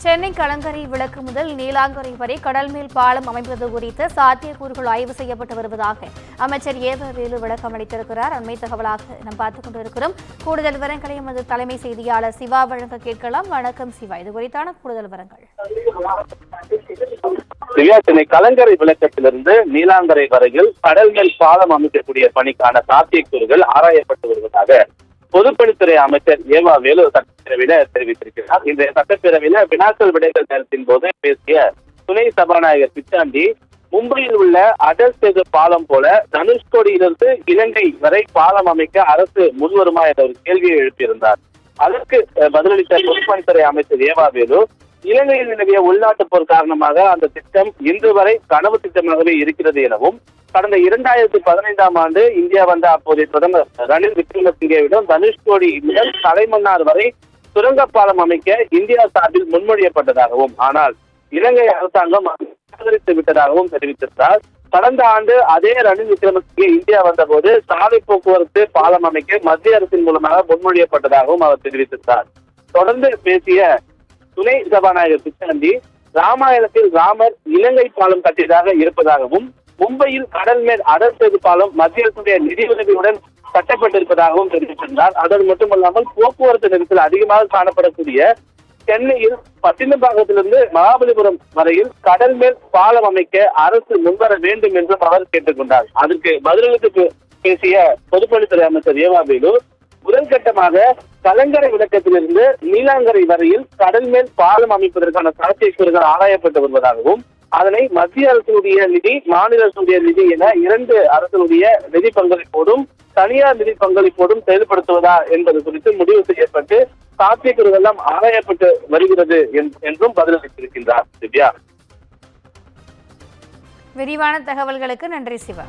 சென்னை கலங்கரை விளக்கு முதல் நீலாங்கரை வரை கடல்மேல் பாலம் அமைப்பது குறித்து சாத்தியக்கூறுகள் ஆய்வு செய்யப்பட்டு வருவதாக அமைச்சர் ஏவவேலு விளக்கம் அளித்திருக்கிறார். அண்மை தகவலாக நாம் பார்த்துக் கொண்டிருக்கிறோம். கூடுதல் விவரங்களை எமது தலைமை செய்தியாளர் சிவா வழங்க கேட்கலாம். வணக்கம் சிவா, இது குறித்தான கூடுதல் விவரங்கள். சென்னை கலங்கரை விளக்கத்திலிருந்து நீலாங்கரை வரையில் கடல்மேல் பாலம் அமைக்கக்கூடிய பணிக்கான சாத்தியக்கூறுகள் ஆராயப்பட்டு வருவதாக பொதுப்பணித்துறை அமைச்சர் ஏவவேலு சட்டப்பேரவையில தெரிவித்திருக்கிறார். இன்றைய சட்டப்பேரவையில வினாக்கள் விடைகள் நேரத்தின் போது பேசிய துணை சபாநாயகர் பிச்சாண்டி, மும்பையில் உள்ள அடல் சேது பாலம் போல தனுஷ்கோடியிலிருந்து இலங்கை வரை பாலம் அமைக்க அரசு முன்வருமா என்ற ஒரு கேள்வியை எழுப்பியிருந்தார். அதற்கு பதிலளித்த பொதுப்பணித்துறை அமைச்சர் ஏவவேலு, இலங்கையில் நிலவிய உள்நாட்டு போர் காரணமாக அந்த திட்டம் இன்று வரை கனவு திட்டமாகவே இருக்கிறது எனவும், கடந்த 2015ஆம் ஆண்டு இந்தியா வந்த அப்போதைய பிரதமர் ரணில் விக்ரமசிங்கேவிடம் தனுஷ்கோடி முதல் தலைமன்னார் வரை சுரங்கப்பாலம் அமைக்க இந்தியா சார்பில் முன்மொழியப்பட்டதாகவும், ஆனால் இலங்கை அரசாங்கம் ஆதரித்து விட்டதாகவும் தெரிவித்திருந்தார். கடந்த ஆண்டு அதே ரணில் விக்ரமசிங்கே இந்தியா வந்தபோது சாலை போக்குவரத்து பாலம் அமைக்க மத்திய அரசின் மூலமாக முன்மொழியப்பட்டதாகவும் அவர் தெரிவித்திருந்தார். தொடர்ந்து பேசிய துணை சபாநாயகர் பிச்சாண்டி, ராமாயணத்தில் ராமர் இலங்கை பாலம் கட்டியதாக இருப்பதாகவும், மும்பையில் கடல் மேல் அடல் சேது பாலம் மத்திய அரசுடைய நிதியுதவியுடன் கட்டப்பட்டிருப்பதாகவும் தெரிவித்திருந்தார். அதோடு மட்டுமல்லாமல் போக்குவரத்து நெரிசல் அதிகமாக காணப்படக்கூடிய சென்னையில் பட்டினப்பாக்கத்திலிருந்து மகாபலிபுரம் வரையில் கடல் மேல் பாலம் அமைக்க அரசு முன்வர வேண்டும் என்றும் அவர் கேட்டுக்கொண்டார். அதற்கு பதிலளித்து பேசிய பொதுப்பணித்துறை அமைச்சர் ஏவவேலு, முதற்கட்டமாக கலங்கரை விளக்கத்திலிருந்து நீலாங்கரை வரையில் கடல் மேல் பாலம் அமைப்பதற்கான சாத்தியக்கூறுகள் ஆராயப்பட்டு வருவதாகவும், அதனை மத்திய அரசுடைய நிதி, மாநில அரசுடைய நிதி என இரண்டு அரசுடைய நிதி பங்களிப்போடும் தனியார் நிதி பங்களிப்போடும் செயல்படுத்துவதா என்பது குறித்து முடிவு செய்யப்பட்டு சாத்தியக்கூறுகள் எல்லாம் ஆராயப்பட்டு வருகிறது என்றும் பதிலளித்திருக்கின்றார். திவ்யா, விரிவான தகவல்களுக்கு நன்றி சிவா.